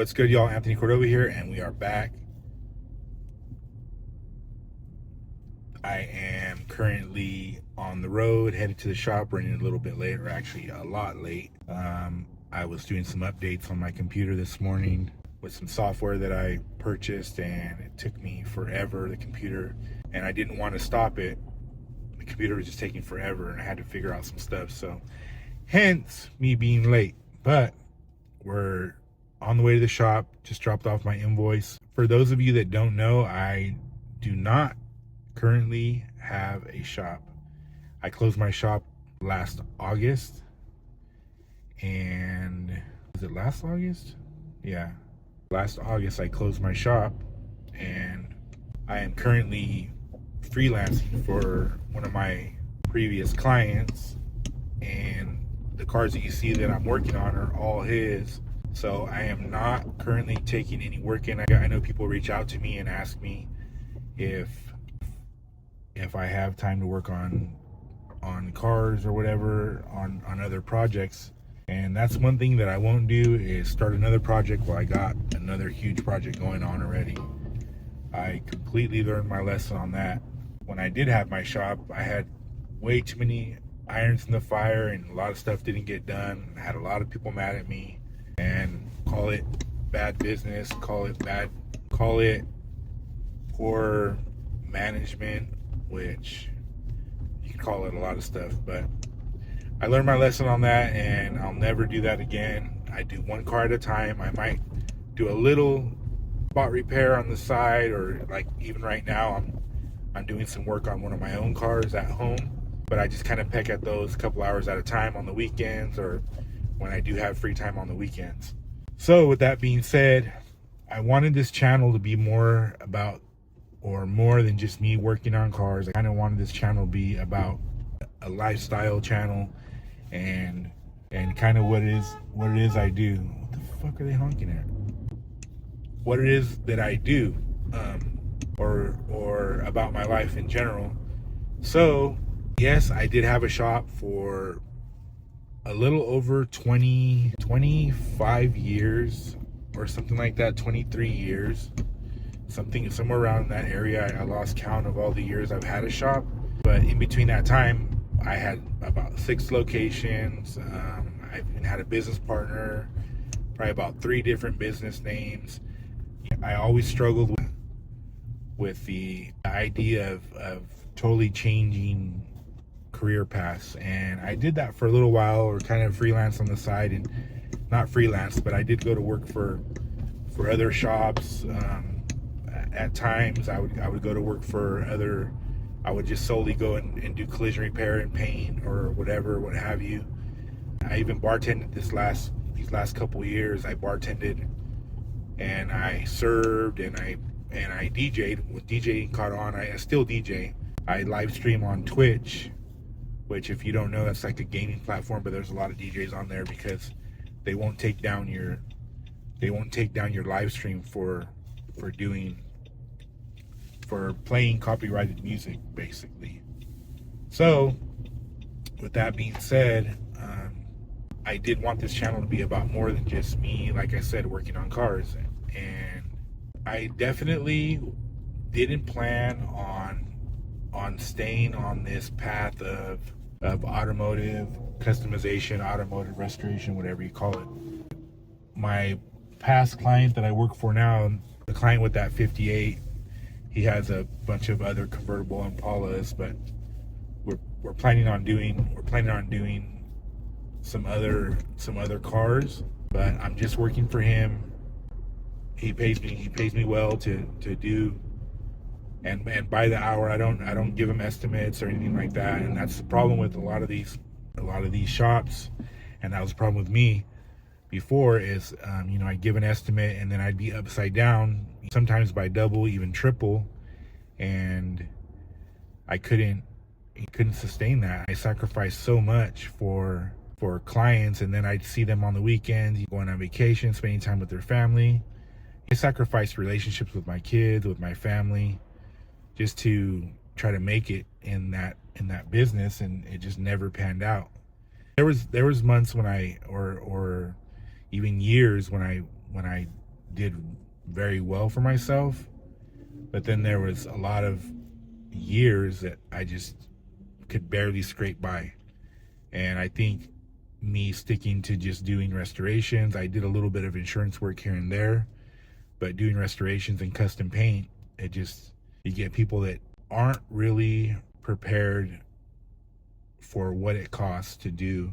What's good, y'all? Anthony Cordova here, and we are back. I am currently on the road, headed to the shop, running a little bit late, or actually a lot late. I was doing some updates on my computer this morning with some software that I purchased, and it took me forever, the computer, and I didn't want to stop it. The computer was just taking forever, and I had to figure out some stuff, so hence me being late. But we're on the way to the shop, just dropped off my invoice. For those of you that don't know, I do not currently have a shop. I closed my shop last August, and was it last August? Yeah, last August I closed my shop, and I am currently freelancing for one of my previous clients, and the cars that you see that I'm working on are all his. So I am not currently taking any work in. I know people reach out to me and ask me if I have time to work on cars or whatever, on other projects. And that's one thing that I won't do, is start another project while I got another huge project going on already. I completely learned my lesson on that. When I did have my shop, I had way too many irons in the fire, and a lot of stuff didn't get done. I had a lot of people mad at me, and call it bad business, call it poor management, which you can call it a lot of stuff. But I learned my lesson on that, and I'll never do that again. I do one car at a time. I might do a little spot repair on the side, or like even right now I'm doing some work on one of my own cars at home, but I just kind of peck at those a couple hours at a time on the weekends, or when I do have free time on the weekends. So with that being said, I wanted this channel to be more about, or more than just me working on cars. I kind of wanted this channel to be about a lifestyle channel, and kind of what it is I do. What the fuck are they honking at? What it is that I do, or about my life in general. So yes, I did have a shop for a little over 25 years or something like that, 23 years, somewhere around that area. I lost count of all the years I've had a shop, but in between that time I had about 6 locations. I've even had a business partner, probably about 3 different business names. I always struggled with the idea of totally changing career paths, and I did that for a little while, or kind of freelance on the side. And not freelance, but I did go to work for other shops. At times I would go to work for other, I would just solely go and do collision repair and paint or whatever, what have you. I even bartended these last couple years. I bartended, and I served, and I DJ'd. When DJing caught on, I still DJ. I live stream on Twitch, which, if you don't know, that's like a gaming platform, but there's a lot of DJs on there because they won't take down your live stream for playing copyrighted music, basically. So with that being said, I did want this channel to be about more than just me, like I said, working on cars. And I definitely didn't plan on staying on this path of automotive customization, automotive restoration, whatever you call it. My past client that I work for now, the client with that 58, he has a bunch of other convertible Impalas, but we're planning on doing some other cars. But I'm just working for him. He pays me well to do, and by the hour. I don't give him estimates or anything like that. And that's the problem with a lot of these shops, and that was the problem with me before, is I'd give an estimate, and then I'd be upside down, sometimes by double, even triple, and I couldn't sustain that. I sacrificed so much for clients, and then I'd see them on the weekends, going on vacation, spending time with their family. I sacrificed relationships with my kids, with my family, just to try to make it in that business, and it just never panned out. There was months when or even years when I did very well for myself. But then there was a lot of years that I just could barely scrape by. And I think me sticking to just doing restorations, I did a little bit of insurance work here and there, but doing restorations and custom paint, it just, you get people that aren't really prepared for what it costs to do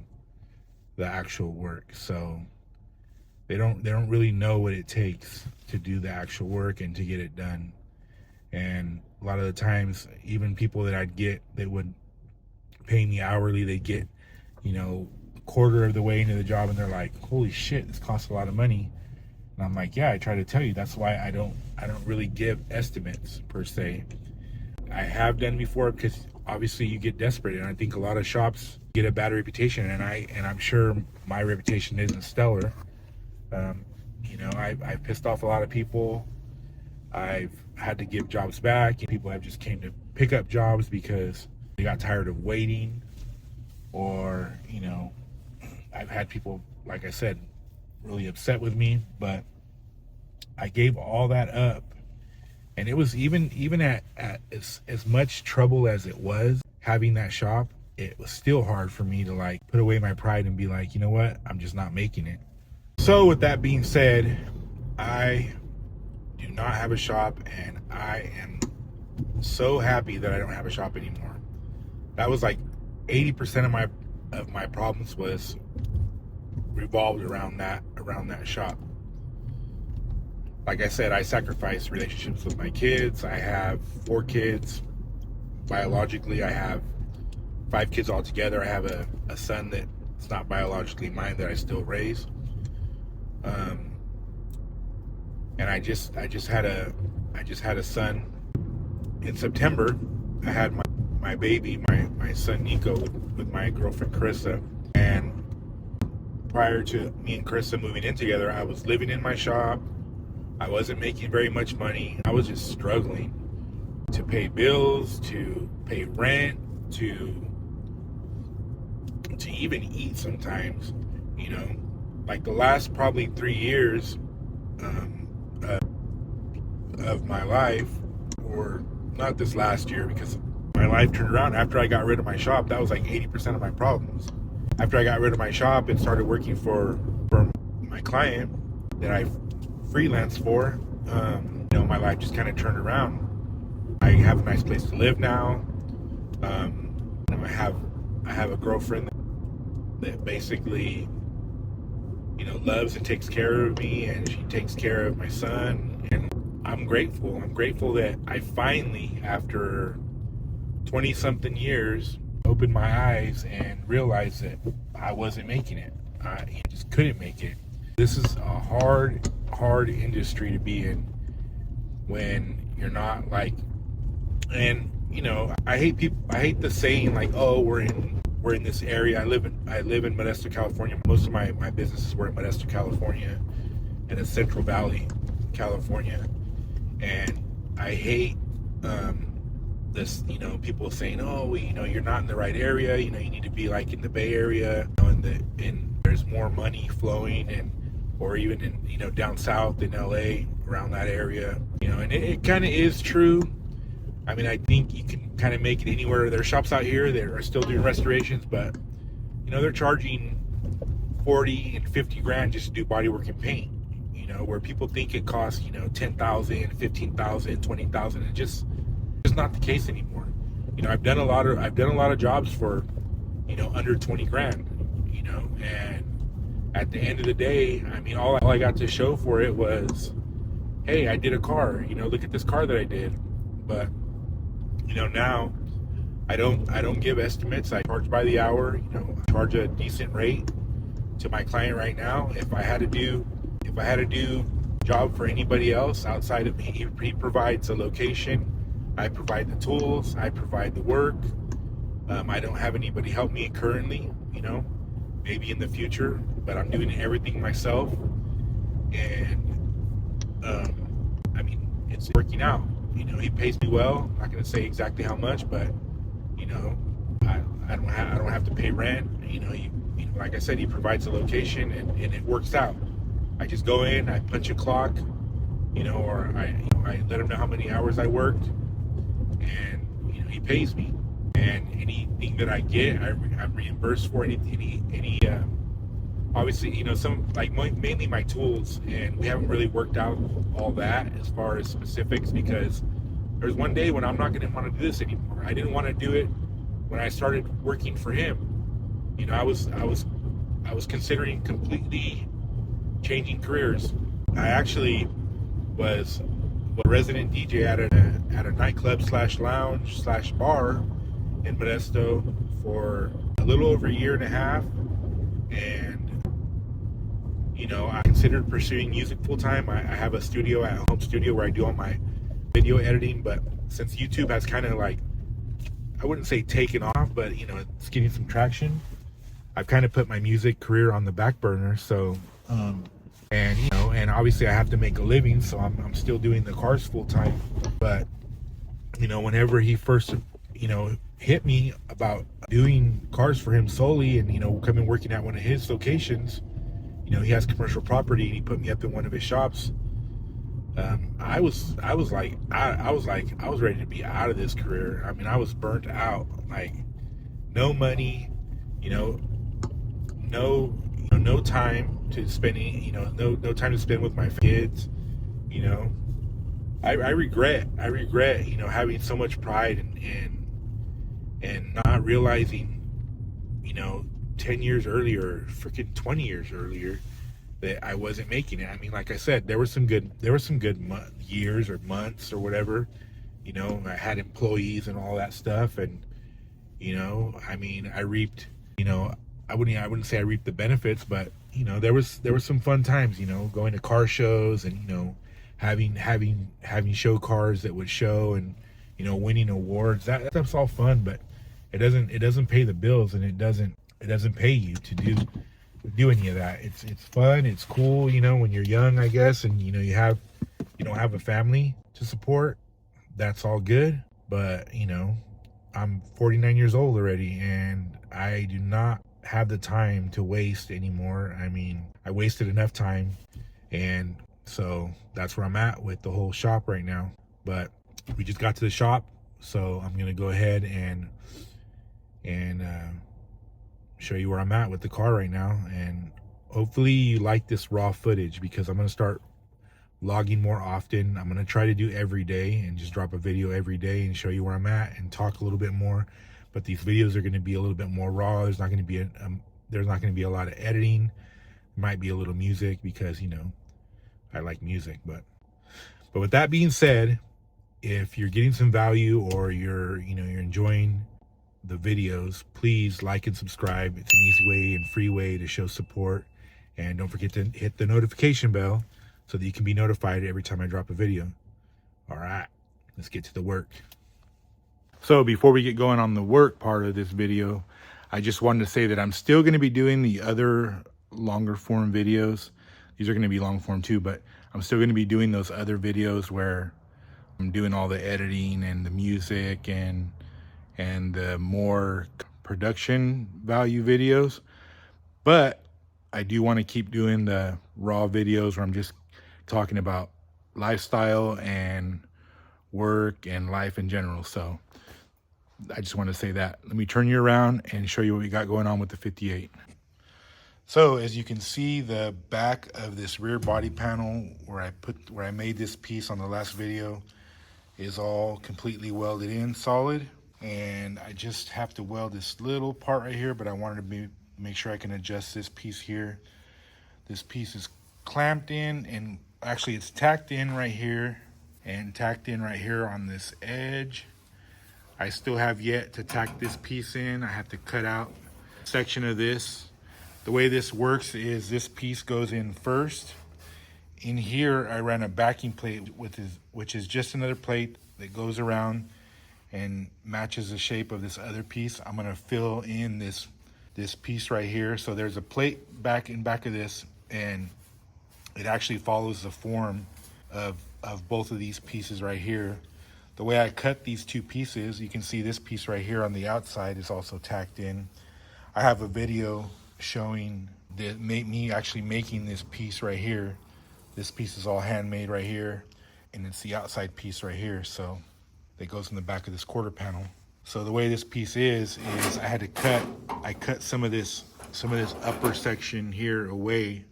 the actual work. So they don't really know what it takes to do the actual work and to get it done. And a lot of the times, even people that I'd get that would pay me hourly, they get, you know, a quarter of the way into the job and they're like, holy shit, this costs a lot of money. And I'm like, yeah, I try to tell you, that's why I don't really give estimates per se. I have done before because obviously you get desperate, and I think a lot of shops get a bad reputation, and I'm sure my reputation isn't stellar. You know, I've pissed off a lot of people. I've had to give jobs back. People have just came to pick up jobs because they got tired of waiting, or, you know, I've had people, like I said, really upset with me. But I gave all that up, and it was even at as much trouble as it was having that shop, it was still hard for me to like put away my pride and be like, you know what, I'm just not making it. So with that being said, I do not have a shop, and I am so happy that I don't have a shop anymore. That was like 80% of my problems was revolved around that shop. Like I said, I sacrificed relationships with my kids. I have 4 kids. Biologically, I have 5 kids altogether. I have a son that's not biologically mine that I still raise. And I just had a son in September. I had my baby, my son Nico, with my girlfriend Carissa. And prior to me and Carissa moving in together, I was living in my shop. I wasn't making very much money. I was just struggling to pay bills, to pay rent, to even eat sometimes. You know, like the last probably 3 years of my life, or not this last year, because my life turned around after I got rid of my shop. That was like 80% of my problems. After I got rid of my shop and started working for my client that I freelance for, you know, my life just kind of turned around. I have a nice place to live now. You know, I have a girlfriend that basically, you know, loves and takes care of me, and she takes care of my son, and I'm grateful. I'm grateful that I finally, after 20 something years, opened my eyes and realized that I wasn't making it. I just couldn't make it. This is a hard industry to be in when you're not like, and you know, I hate the saying like, oh, we're in this area. I live in Modesto, California. Most of my businesses were in Modesto, California, and in Central Valley, California. And I hate this, you know, people saying, oh, you know, you're not in the right area. You know, you need to be like in the Bay Area, you know, and there's more money flowing, and or even in, you know, down south in LA, around that area, you know. And it kind of is true. I mean, I think you can kind of make it anywhere. There are shops out here that are still doing restorations, but, you know, they're charging 40 and 50 grand just to do bodywork and paint, you know, where people think it costs, you know, 10,000, 15,000, 20,000. It's just not the case anymore. You know, I've done a lot of jobs for, you know, under 20 grand, you know, and at the end of the day, I mean, all I got to show for it was, hey, I did a car, you know, look at this car that I did. But, you know, now I don't give estimates. I charge by the hour. You know, I charge a decent rate to my client right now. If I had to do job for anybody else outside of me, he provides a location. I provide the tools. I provide the work. I don't have anybody help me currently, you know, maybe in the future, but I'm doing everything myself. And I mean, it's working out. You know, he pays me well. I'm not going to say exactly how much, but, you know, I don't have to pay rent. You know, like I said, he provides a location, and it works out. I just go in, I punch a clock, or I let him know how many hours I worked, and he pays me. And anything that I get, I'm reimbursed for. Obviously, some like mainly my tools, and we haven't really worked out all that as far as specifics, because there's one day when I'm not going to want to do this anymore. I didn't want to do it when I started working for him. I was considering completely changing careers. I actually was a resident DJ at a nightclub slash lounge slash bar in Modesto for a little over a year and a half, and I considered pursuing music full time. I have a studio at home studio where I do all my video editing, but since YouTube has kind of like, I wouldn't say taken off, but it's getting some traction, I've kind of put my music career on the back burner. So and obviously I have to make a living, so I'm still doing the cars full time. But whenever he first hit me about doing cars for him solely, and coming working at one of his locations, he has commercial property, and he put me up in one of his shops. I was ready to be out of this career. I mean, I was burnt out, like no money, no time to spend, no time to spend with my kids. I regret, having so much pride and not realizing, 10 years earlier, freaking 20 years earlier, that I wasn't making it. I mean, like I said, there were some good years or months or whatever. I had employees and all that stuff, and I mean, I reaped. I wouldn't say I reaped the benefits, but there was some fun times. Going to car shows and having show cars that would show, and winning awards. That stuff's all fun, but it doesn't pay the bills, and it doesn't pay you to do any of that. It's fun, it's cool, when you're young, I guess, and you don't have a family to support. That's all good, but I'm 49 years old already, and I do not have the time to waste anymore. I mean, I wasted enough time, and so that's where I'm at with the whole shop right now. But we just got to the shop, so I'm gonna go ahead and show you where I'm at with the car right now. And hopefully you like this raw footage, because I'm going to start vlogging more often. I'm going to try to do every day and just drop a video every day and show you where I'm at and talk a little bit more. But these videos are going to be a little bit more raw. There's not going to be a lot of editing. Might be a little music, because I like music. But with that being said, if you're getting some value, or you're enjoying the videos, please like and subscribe. It's an easy way and free way to show support. And don't forget to hit the notification bell so that you can be notified every time I drop a video. All right, let's get to the work. So before we get going on the work part of this video, I just wanted to say that I'm still going to be doing the other longer form videos. These are going to be long form too, but I'm still going to be doing those other videos where I'm doing all the editing and the music and the more production value videos. But I do want to keep doing the raw videos where I'm just talking about lifestyle and work and life in general. So I just want to say that. Let me turn you around and show you what we got going on with the 58. So as you can see, the back of this rear body panel where I made this piece on the last video is all completely welded in solid. And I just have to weld this little part right here, but I wanted to make sure I can adjust this piece here. This piece is clamped in, and actually it's tacked in right here and tacked in right here on this edge. I still have yet to tack this piece in. I have to cut out a section of this. The way this works is this piece goes in first. In here, I ran a backing plate, which is just another plate that goes around and matches the shape of this other piece. I'm gonna fill in this piece right here. So there's a plate back of this, and it actually follows the form of both of these pieces right here. The way I cut these two pieces, you can see this piece right here on the outside is also tacked in. I have a video showing that made me actually making this piece right here. This piece is all handmade right here, and it's the outside piece right here. So that goes in the back of this quarter panel. So the way this piece is I cut some of this upper section here away,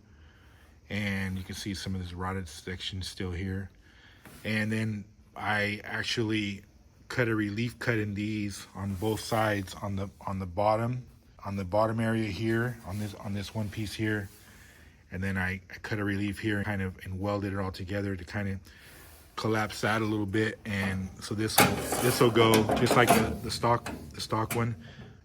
and you can see some of this rotted section still here. And then I actually cut a relief cut in these on both sides on the bottom area here on this one piece here. And then I cut a relief here and welded it all together to kind of collapse that a little bit. And so this will go just like the stock one,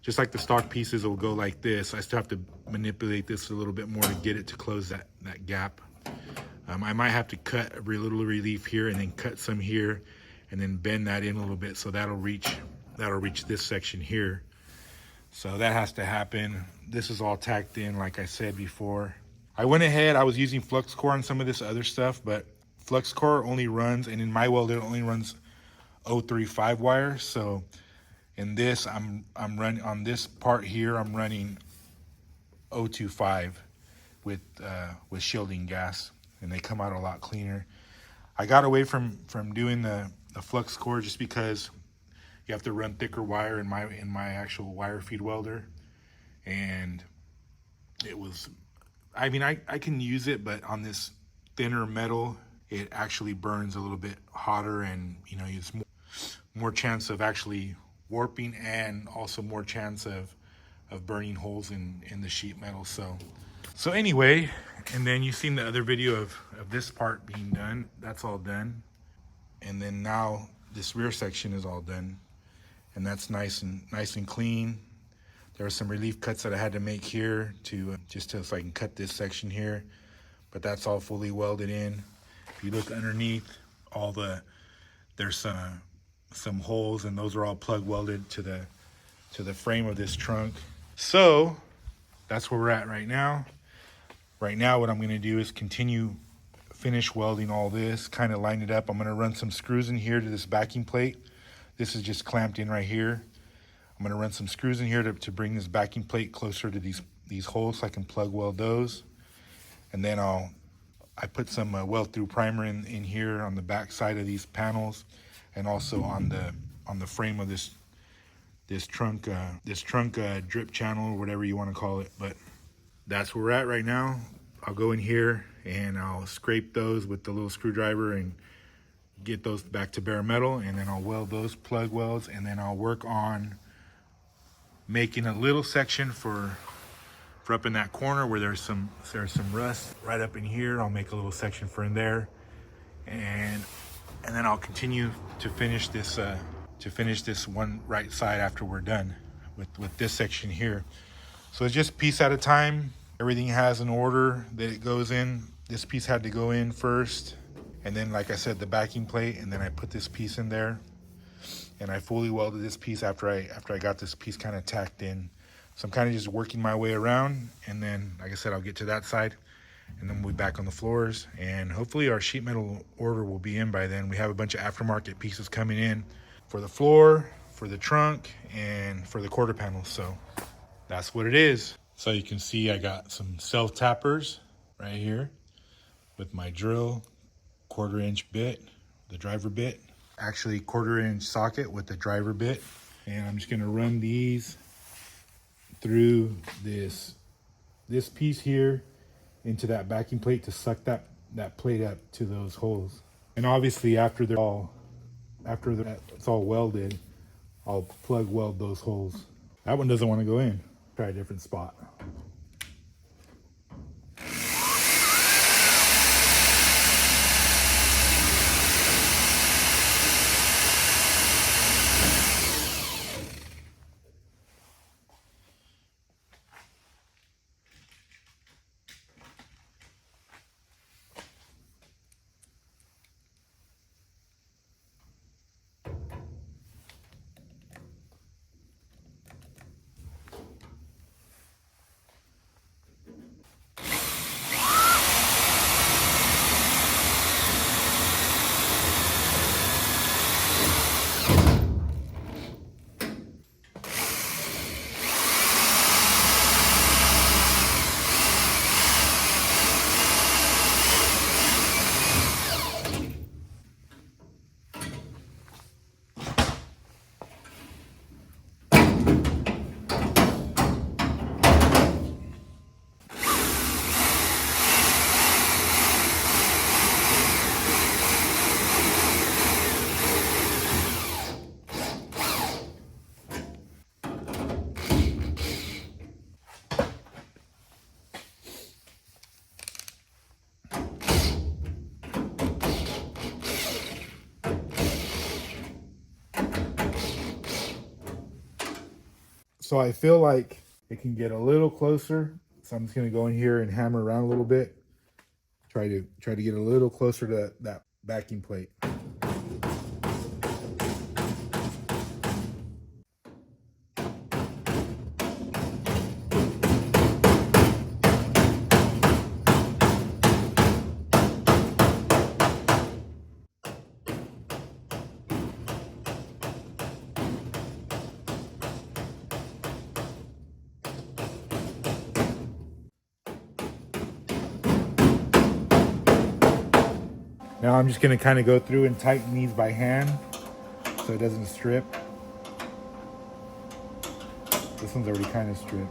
just like the stock pieces will go like this. I still have to manipulate this a little bit more to get it to close that gap. I might have to cut a little relief here and then cut some here and then bend that in a little bit, so that'll reach this section here. So that has to happen. This is all tacked in like I said before. I went ahead, I was using flux core on some of this other stuff, but flux core only runs, and in my weld it only runs 035 wire. So in this I'm running on this part here, I'm running 025 with shielding gas, and they come out a lot cleaner. I got away from doing the flux core just because you have to run thicker wire in my actual wire feed welder, and it was, I mean, I can use it, but on this thinner metal it actually burns a little bit hotter, and you know, it's more chance of actually warping, and also more chance of burning holes in the sheet metal. So anyway, and then you've seen the other video of this part being done. That's all done. And then now this rear section is all done, and that's nice and clean. There were some relief cuts that I had to make here so I can cut this section here, but that's all fully welded in. If you look underneath, there's some holes, and those are all plug welded to the frame of this trunk. So that's where we're at right now. Right now, what I'm going to do is finish welding all this, kind of line it up. I'm going to run some screws in here to this backing plate. This is just clamped in right here. I'm going to run some screws in here to bring this backing plate closer to these holes so I can plug weld those. And then I put some weld through primer in here on the back side of these panels, and also on the frame of this trunk drip channel, or whatever you want to call it. But that's where we're at right now. I'll go in here and I'll scrape those with the little screwdriver and get those back to bare metal, and then I'll weld those plug welds, and then I'll work on making a little section for up in that corner where there's some rust right up in here. I'll make a little section for in there, and then I'll continue to finish this one right side after we're done with this section here. So it's just piece at a time. Everything has an order that it goes in. This piece had to go in first, and then, like I said, the backing plate, and then I put this piece in there, and I fully welded this piece after I got this piece kind of tacked in. So I'm kind of just working my way around, and then, like I said, I'll get to that side, and then we'll be back on the floors, and hopefully our sheet metal order will be in by then. We have a bunch of aftermarket pieces coming in for the floor, for the trunk, and for the quarter panels. So that's what it is. So you can see I got some self tappers right here with my drill, 1/4 inch bit, the driver bit, actually 1/4 inch socket with the driver bit. And I'm just gonna run these through this piece here into that backing plate to suck that plate up to those holes. And obviously after it's all welded, I'll plug weld those holes. That one doesn't want to go in. Try a different spot. So I feel like it can get a little closer. So I'm just gonna go in here and hammer around a little bit. Try to get a little closer to that backing plate. Now I'm just gonna kind of go through and tighten these by hand so it doesn't strip. This one's already kind of stripped.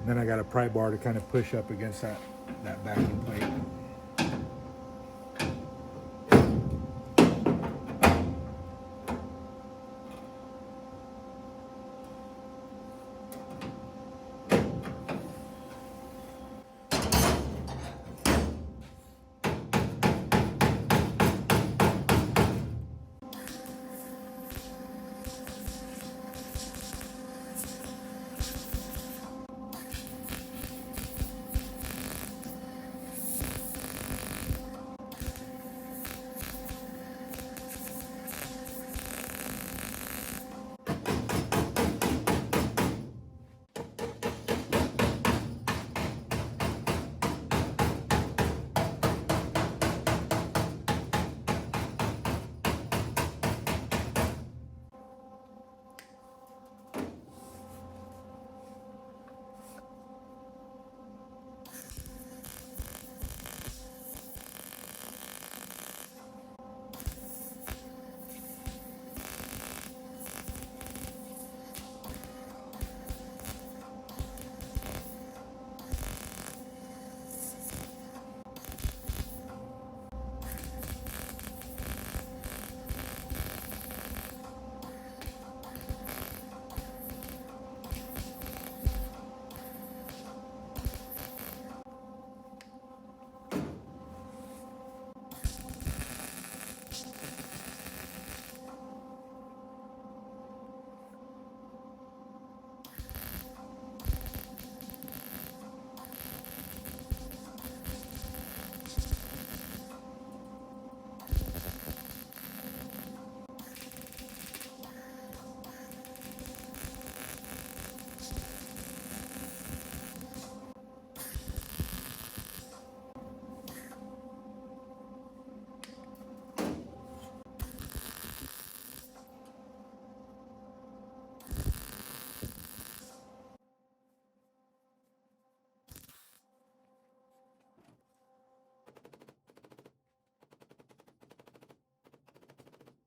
Then I got a pry bar to kind of push up against that backing plate.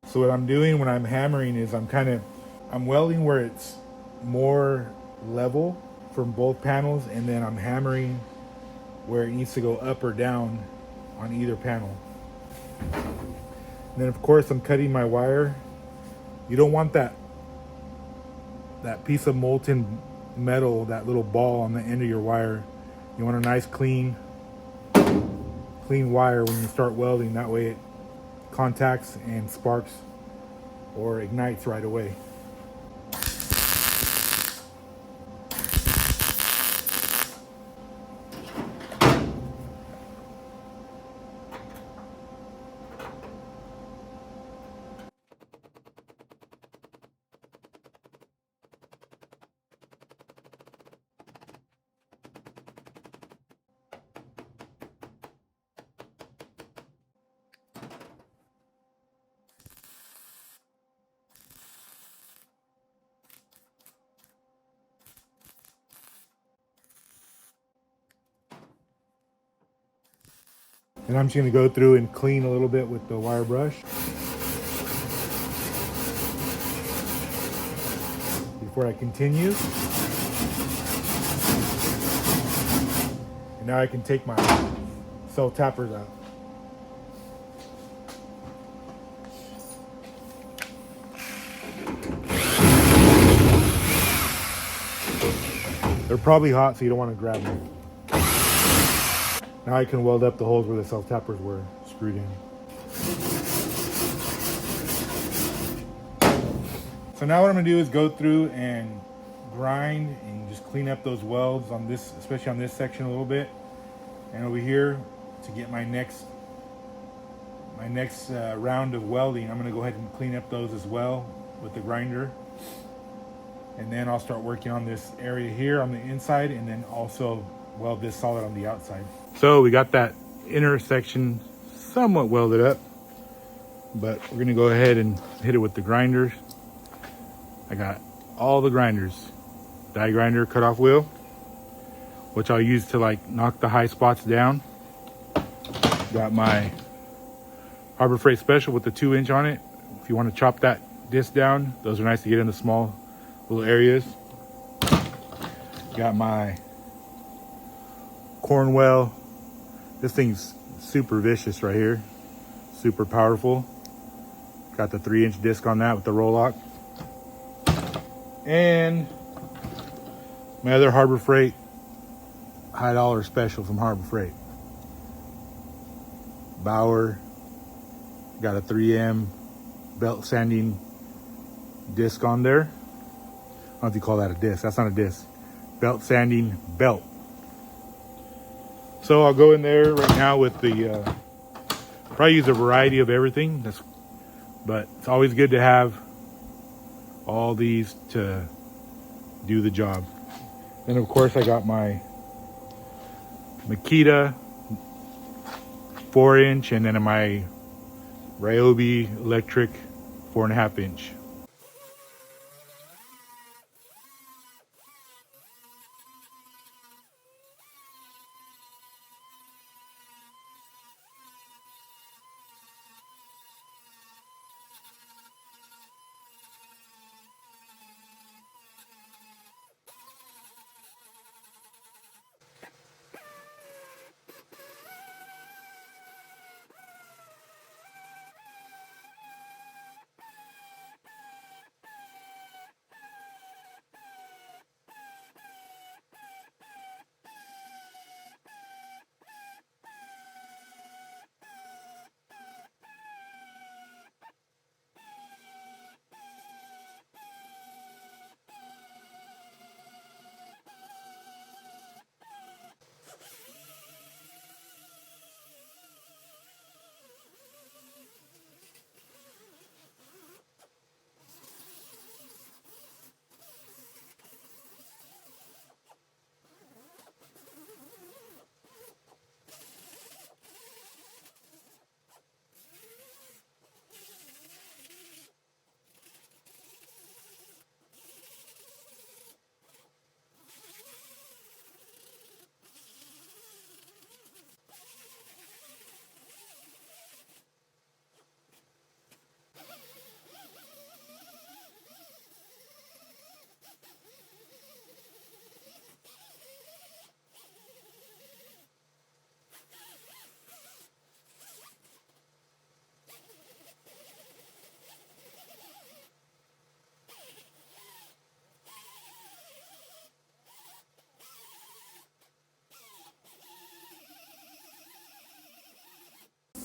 So what I'm doing when I'm hammering is I'm welding where it's more level from both panels, and then I'm hammering where it needs to go up or down on either panel. And then of course I'm cutting my wire. You don't want that piece of molten metal, that little ball on the end of your wire. You want a nice clean wire when you start welding. That way it contacts and sparks or ignites right away. And I'm just going to go through and clean a little bit with the wire brush before I continue. And now I can take my self tappers out. They're probably hot, so you don't want to grab them. Now I can weld up the holes where the self tappers were screwed in. So now what I'm gonna do is go through and grind and just clean up those welds on this, especially on this section a little bit. And over here, to get my next round of welding, I'm gonna go ahead and clean up those as well with the grinder. And then I'll start working on this area here on the inside, and then also weld this solid on the outside. So we got that inner section somewhat welded up, but we're gonna go ahead and hit it with the grinders. I got all the grinders, die grinder, cutoff wheel, which I'll use to like knock the high spots down. Got my Harbor Freight Special with the 2-inch on it. If you want to chop that disc down, those are nice to get in the small little areas. Got my Cornwell. This thing's super vicious right here, super powerful. Got the 3-inch disc on that with the roll lock. And my other Harbor Freight high dollar special from Harbor Freight. Bauer. Got a 3M belt sanding disc on there. I don't know if you call that a disc. That's not a disc. Belt sanding belt. So I'll go in there right now with the, probably use a variety of everything. But it's always good to have all these to do the job. Then of course I got my Makita 4-inch, and then my Ryobi electric 4.5-inch.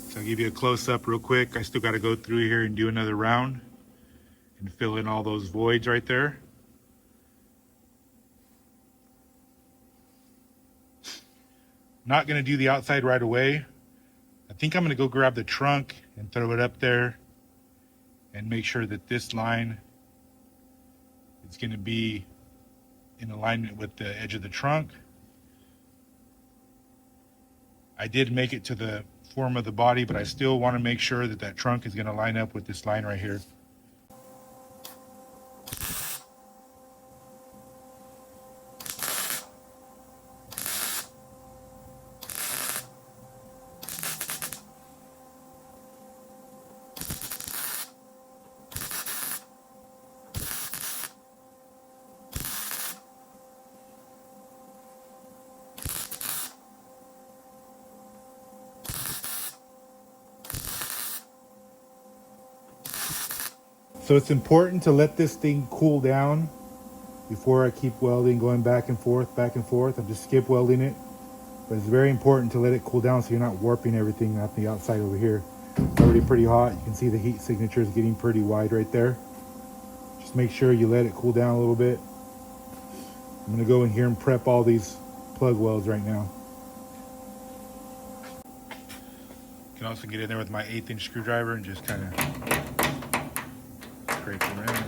So I'll give you a close-up real quick. I still got to go through here and do another round and fill in all those voids right there. Not going to do the outside right away. I think I'm going to go grab the trunk and throw it up there and make sure that this line is going to be in alignment with the edge of the trunk. I did make it to the form of the body, but I still want to make sure that that trunk is going to line up with this line right here. So it's important to let this thing cool down before I keep welding, going back and forth, back and forth. I'm just skip welding it. But it's very important to let it cool down so you're not warping everything out the outside over here. It's already pretty hot. You can see the heat signature is getting pretty wide right there. Just make sure you let it cool down a little bit. I'm gonna go in here and prep all these plug welds right now. Can also get in there with my 1/8" screwdriver and just kind of scrape around.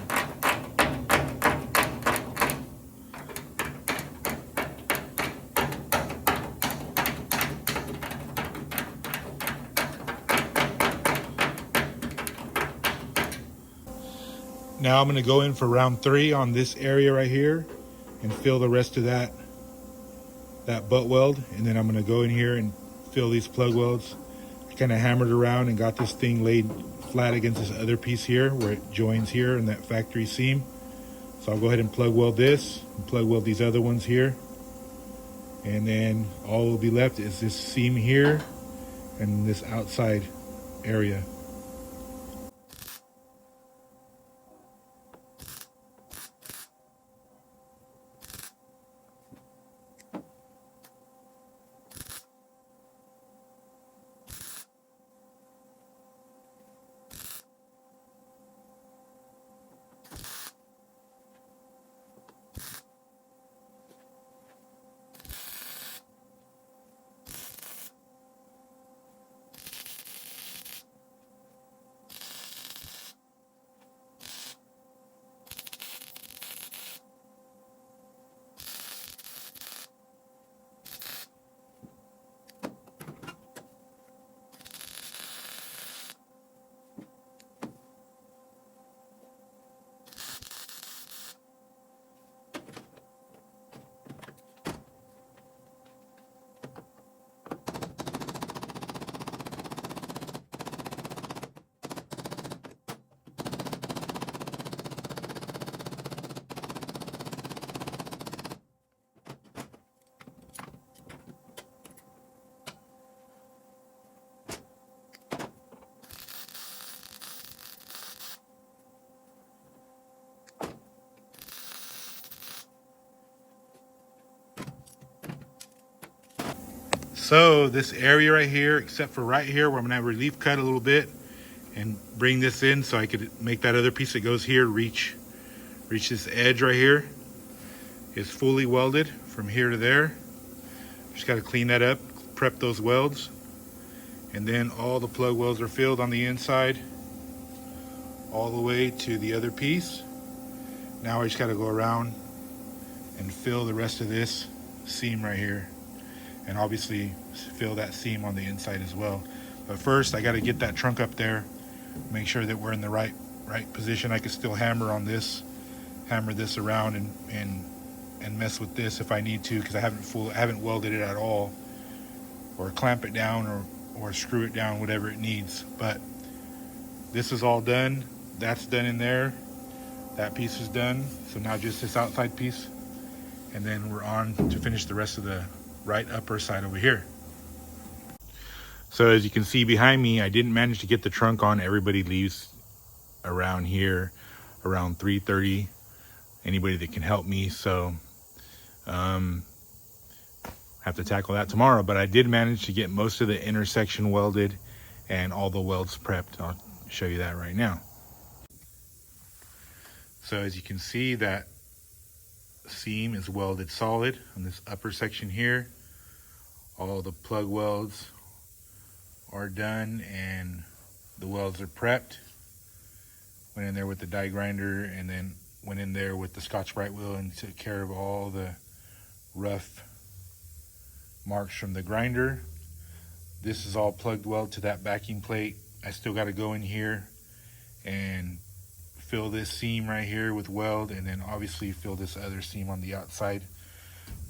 Now I'm going to go in for round 3 on this area right here and fill the rest of that butt weld, and then I'm going to go in here and fill these plug welds. I kind of hammered around and got this thing laid flat against this other piece here where it joins here in that factory seam. So I'll go ahead and plug weld this and plug weld these other ones here, and then all will be left is this seam here and this outside area. So this area right here, except for right here where I'm gonna relief cut a little bit and bring this in so I could make that other piece that goes here reach this edge right here, is fully welded from here to there. Just gotta clean that up, prep those welds, and then all the plug welds are filled on the inside all the way to the other piece. Now I just gotta go around and fill the rest of this seam right here, and obviously fill that seam on the inside as well. But first I got to get that trunk up there, make sure that we're in the right position. I can still hammer on this, hammer this around and mess with this if I need to, because I haven't welded it at all, or clamp it down or screw it down, whatever it needs. But this is all done. That's done in there. That piece is done. So now just this outside piece, and then we're on to finish the rest of the right upper side over here. So as you can see behind me, I didn't manage to get the trunk on. Everybody leaves around here around 3:30. Anybody that can help me, so have to tackle that tomorrow. But I did manage to get most of the intersection welded and all the welds prepped. I'll show you that right now. So as you can see, that seam is welded solid on this upper section here. All the plug welds are done and the welds are prepped. Went in there with the die grinder and then went in there with the Scotch-Brite wheel and took care of all the rough marks from the grinder. This is all plugged weld to that backing plate. I still got to go in here and fill this seam right here with weld, and then obviously fill this other seam on the outside.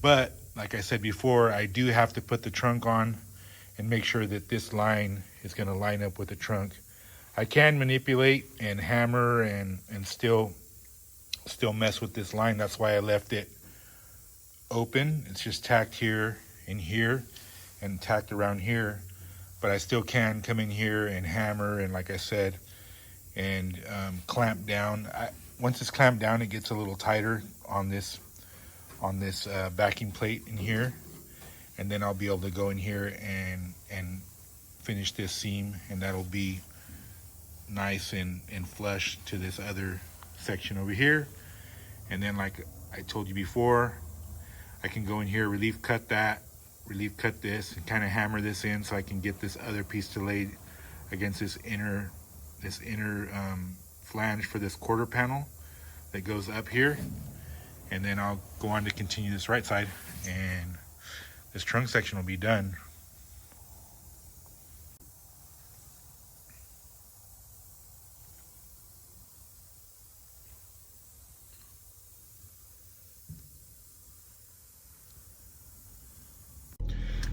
But like I said before, I do have to put the trunk on and make sure that this line is going to line up with the trunk. I can manipulate and hammer and still mess with this line. That's why I left it open. It's just tacked here and here and tacked around here, but I still can come in here and hammer and, like I said, and clamp down. Once it's clamped down, it gets a little tighter on this backing plate in here, and then I'll be able to go in here and finish this seam, and that'll be nice and flush to this other section over here. And then like I told you before, I can go in here, relief cut this, and kind of hammer this in so I can get this other piece to lay against this inner flange for this quarter panel that goes up here. And then I'll go on to continue this right side, and this trunk section will be done.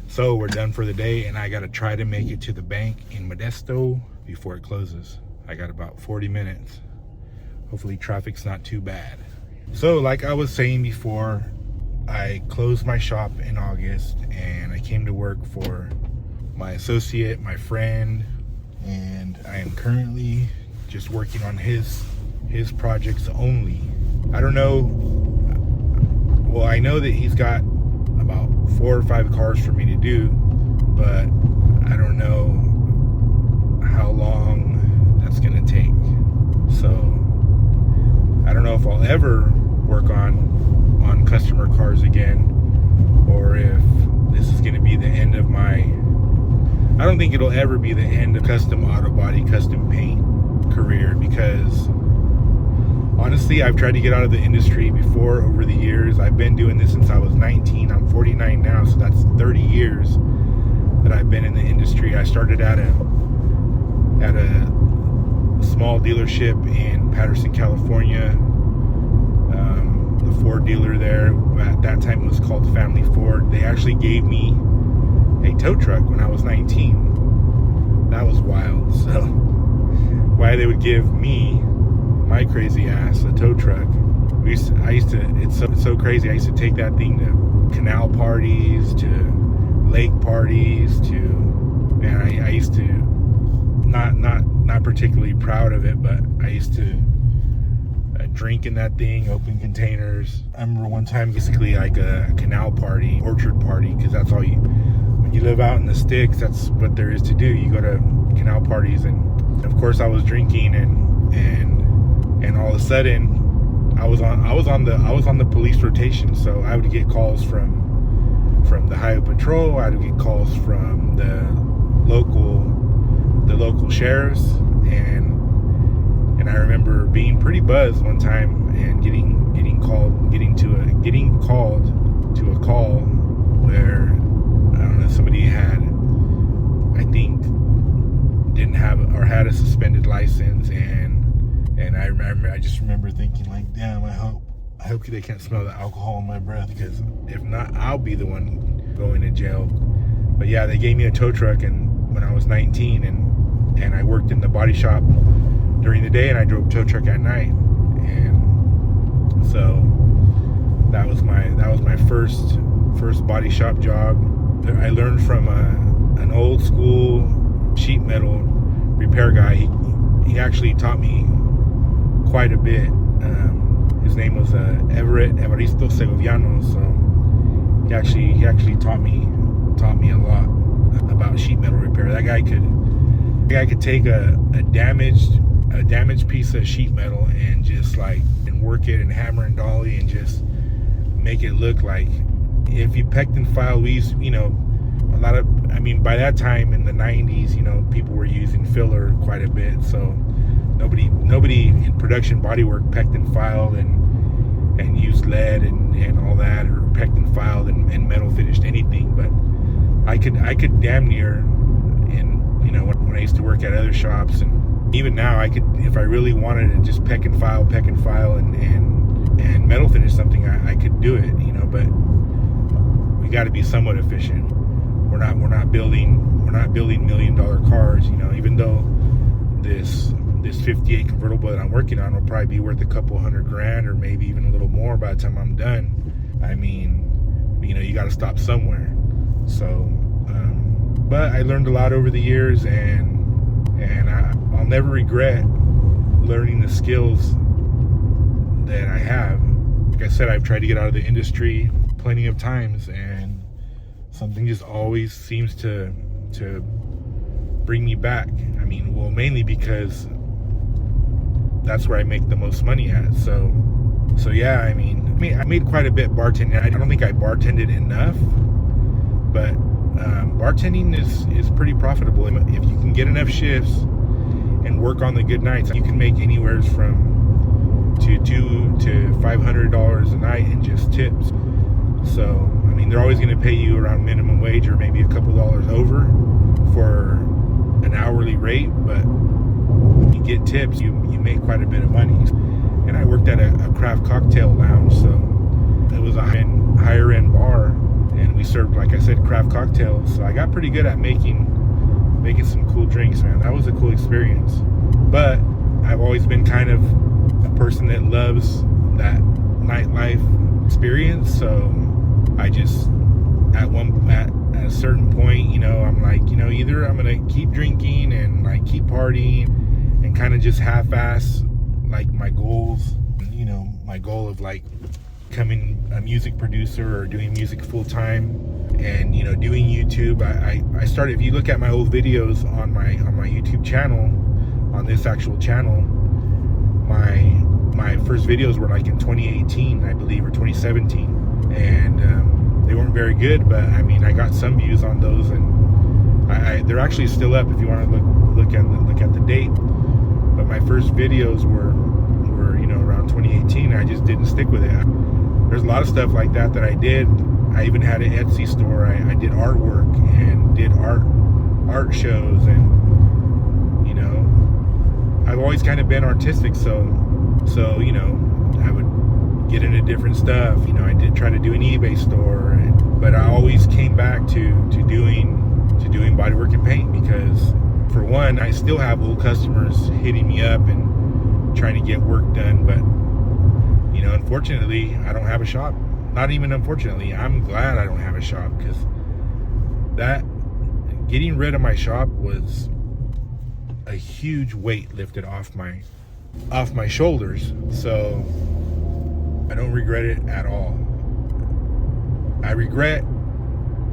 So we're done for the day, and I gotta try to make it to the bank in Modesto before it closes. I got about 40 minutes. Hopefully traffic's not too bad. So like I was saying before, I closed my shop in August, and I came to work for my associate, my friend, and I am currently just working on his projects only. I don't know, well, I know that he's got about 4 or 5 cars for me to do, but I don't know how long that's gonna take. So I don't know if I'll ever work on customer cars again, or if this is gonna be the end of my, I don't think it'll ever be the end of custom auto body, custom paint career, because honestly, I've tried to get out of the industry before over the years. I've been doing this since I was 19. I'm 49 now, so that's 30 years that I've been in the industry. I started at a small dealership in Patterson, California. The Ford dealer there, at that time it was called Family Ford. They actually gave me a tow truck when I was 19. That was wild. So why they would give me, my crazy ass, a tow truck. It's so crazy. I used to take that thing to canal parties, to lake parties, to, man, I used to, not particularly proud of it, but I used to drink in that thing, open containers. I remember one time, basically like a canal party, orchard party, because that's all when you live out in the sticks, that's what there is to do. You go to canal parties, and of course I was drinking, and all of a sudden I was on the police rotation. So I would get calls from the highway patrol. I would get calls from the local sheriffs, and I remember being pretty buzzed one time and getting called to a call where, I don't know, somebody had, I think, didn't have or had a suspended license, and I just remember thinking like, damn, I hope they can't smell the alcohol in my breath, because if not, I'll be the one going to jail. But yeah, they gave me a tow truck, and when I was 19, and I worked in the body shop during the day, and I drove tow truck at night. And so that was my first body shop job. I learned from an old school sheet metal repair guy. He actually taught me quite a bit. His name was Evaristo Segoviano. So he actually taught me a lot about sheet metal repair. That guy could take a damaged piece of sheet metal and just and work it and hammer and dolly and just make it look like, if you pecked and filed, we used, by that time in the 90s, people were using filler quite a bit, so nobody in production bodywork pecked and filed and used lead and all that, or pecked and filed and metal finished anything. But I could damn near, when I used to work at other shops, and even now, I could, if I really wanted to, just peck and file and metal finish something, I could do it, but we got to be somewhat efficient. We're not building $1 million cars, even though this 58 convertible that I'm working on will probably be worth a couple $100,000, or maybe even a little more by the time I'm done. I mean, you got to stop somewhere. So, but I learned a lot over the years, and I'll never regret learning the skills that I have. Like I said, I've tried to get out of the industry plenty of times, and something just always seems to bring me back. Mainly because that's where I make the most money at. So yeah, I made quite a bit bartending. I don't think I bartended enough, but bartending is pretty profitable. If you can get enough shifts and work on the good nights, you can make anywhere from $200 to $500 a night in just tips. So they're always going to pay you around minimum wage or maybe a couple dollars over for an hourly rate, but when you get tips, you make quite a bit of money. And I worked at a craft cocktail lounge, so it was a higher end bar, and we served, like I said, craft cocktails. So I got pretty good at making some cool drinks, man. That was a cool experience. But I've always been kind of a person that loves that nightlife experience. So I just at a certain point, I'm like, either I'm gonna keep drinking and like keep partying and kind of just half-ass like my goals, my goal of like becoming a music producer or doing music full-time and doing YouTube. I started, if you look at my old videos on my YouTube channel, on this actual channel, my first videos were like in 2018, I believe, or 2017, and they weren't very good, but I got some views on those, and they're actually still up if you want to look at the date. But my first videos were around 2018. I just didn't stick with it. There's a lot of stuff like that I did. I even had an Etsy store. I did artwork and did art shows, and I've always kind of been artistic. So I would get into different stuff. I did try to do an eBay store, but I always came back to doing bodywork and paint because, for one, I still have old customers hitting me up and trying to get work done. But unfortunately, I don't have a shop. Not even unfortunately, I'm glad I don't have a shop, because that getting rid of my shop was a huge weight lifted off my shoulders. So I don't regret it at all. I regret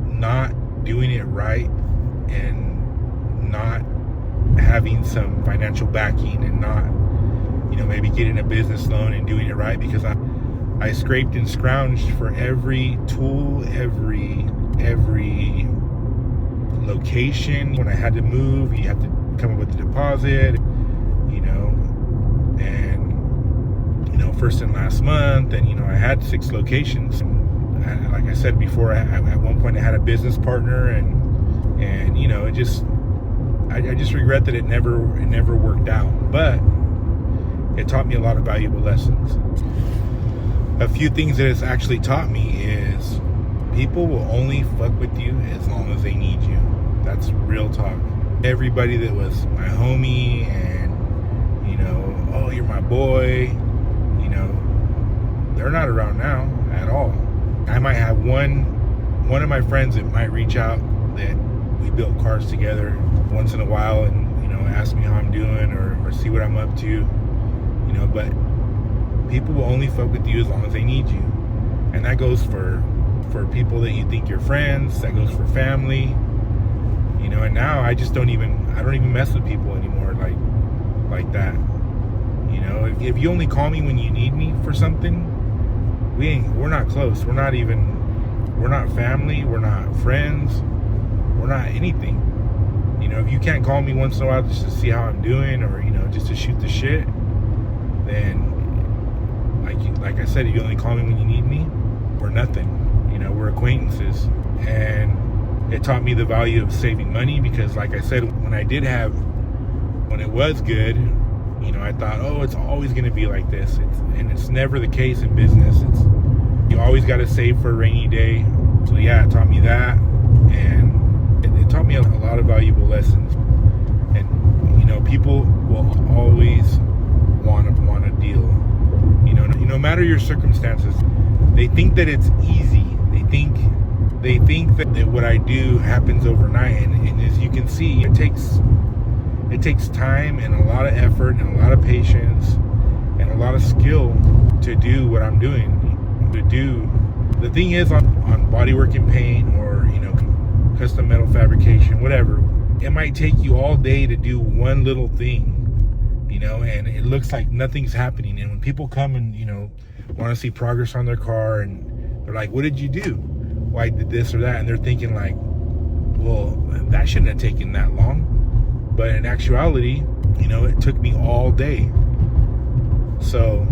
not doing it right and not having some financial backing and not, maybe getting a business loan and doing it right, because I scraped and scrounged for every tool, every location. When I had to move, you have to come up with a deposit, and first and last month, and I had 6 locations. And like I said before, at one point I had a business partner, and it just, I just regret that it never worked out. But it taught me a lot of valuable lessons. A few things that it's actually taught me is people will only fuck with you as long as they need you. That's real talk. Everybody that was my homie and oh, you're my boy, they're not around now at all. I might have one of my friends that might reach out, that we built cars together once in a while, and ask me how I'm doing or see what I'm up to, but people will only fuck with you as long as they need you. And that goes for people that you think you're friends, that goes for family, and now I don't even mess with people anymore like that. If you only call me when you need me for something, we're not close. We're not family, we're not friends, we're not anything. If you can't call me once in a while just to see how I'm doing, or just to shoot the shit, then like I said, if you only call me when you need me, we're nothing. We're acquaintances. And it taught me the value of saving money, because like I said, when it was good, I thought, oh, it's always going to be like this. It's never the case in business. You always got to save for a rainy day. So yeah, it taught me that, and it taught me a lot of valuable lessons. And people will always want a deal. No matter your circumstances, they think that it's easy. They think that what I do happens overnight, and as you can see, it takes time and a lot of effort and a lot of patience and a lot of skill to do what I'm doing. The thing is, on bodywork and paint, or custom metal fabrication, whatever, it might take you all day to do one little thing. and it looks like nothing's happening. And when people come and, want to see progress on their car, and they're like, what did you do? Why did this or that? And they're thinking like, well, that shouldn't have taken that long. But in actuality, it took me all day. So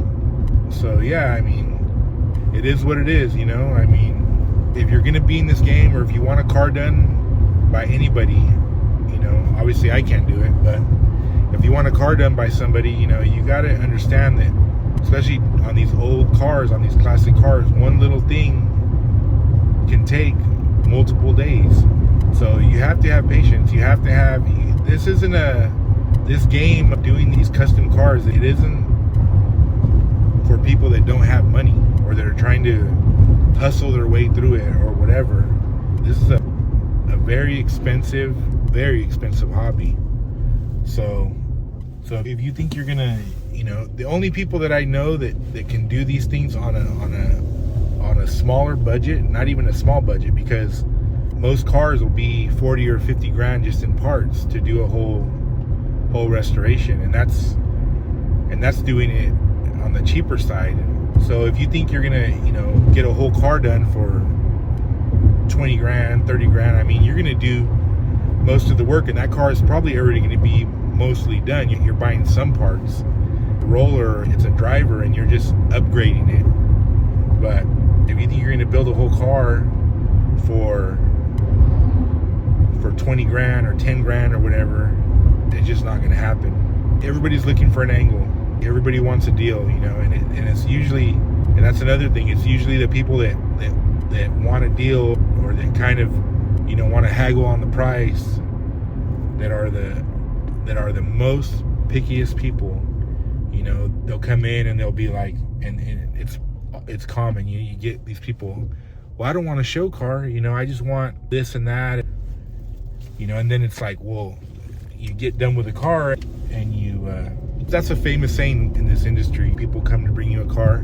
yeah, I mean, it is what it is, I mean, if you're going to be in this game, or if you want a car done by anybody, obviously I can't do it, but if you want a car done by somebody, you got to understand that, especially on these old cars, on these classic cars, one little thing can take multiple days. So you have to have patience. You have to have, this game of doing these custom cars, it isn't for people that don't have money, or that are trying to hustle their way through it, or whatever. This is a very expensive hobby. So if you think you're gonna, the only people that I know that can do these things on a smaller budget, not even a small budget, because most cars will be 40 or 50 grand just in parts to do a whole restoration, and that's doing it on the cheaper side. So if you think you're gonna, get a whole car done for 20 grand, 30 grand, I mean, you're gonna do most of the work, and that car is probably already gonna be mostly done. You're buying some parts. The roller, it's a driver, and you're just upgrading it. But if you think you're gonna build a whole car for 20 grand or 10 grand or whatever, it's just not gonna happen. Everybody's looking for an angle. Everybody wants a deal, and it's usually, and that's another thing, it's usually the people that want a deal, or that kind of, want to haggle on the price, that are the most pickiest people. They'll come in and they'll be like, and it's common, you get these people, well, I don't want a show car, I just want this and that, and then it's like, well, you get done with the car, and that's a famous saying in this industry. People come to bring you a car,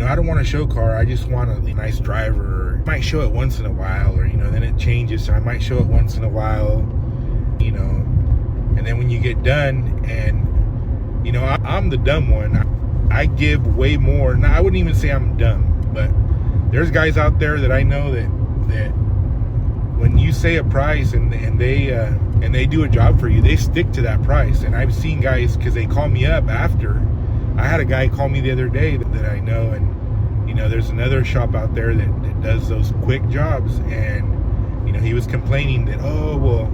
I don't want a show car, I just want a nice driver. I might show it once in a while, or then it changes, so I might show it once in a while, and then when you get done, and I'm the dumb one, I give way more. Now, I wouldn't even say I'm dumb, but there's guys out there that I know that when you say a price, and they do a job for you, they stick to that price. And I've seen guys, because they call me up after. I had a guy call me the other day that I know, and there's another shop out there that does those quick jobs, and he was complaining that, oh, well,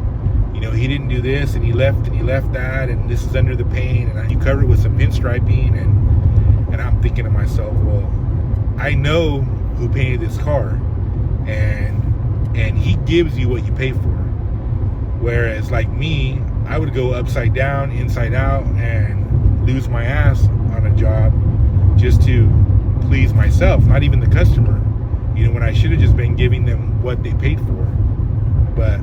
he didn't do this, and he left that, and this is under the paint, and you covered it with some pinstriping, and I'm thinking to myself, well, I know who painted this car, and he gives you what you pay for. Whereas like me, I would go upside down, inside out, and lose my ass on a job just to please myself, not even the customer, when I should have just been giving them what they paid for. But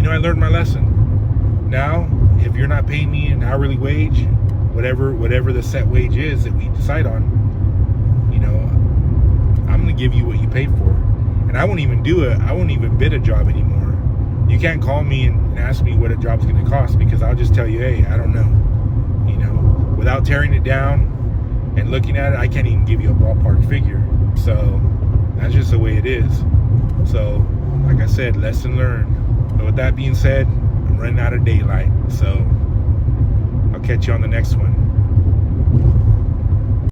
I learned my lesson. Now, if you're not paying me an hourly wage, whatever the set wage is that we decide on, I'm gonna give you what you pay for. And I won't even bid a job anymore. You can't call me and ask me what a job's gonna cost, because I'll just tell you, hey, I don't know. Without tearing it down and looking at it, I can't even give you a ballpark figure. So that's just the way it is. So like I said, lesson learned. But with that being said, I'm running out of daylight, so I'll catch you on the next one.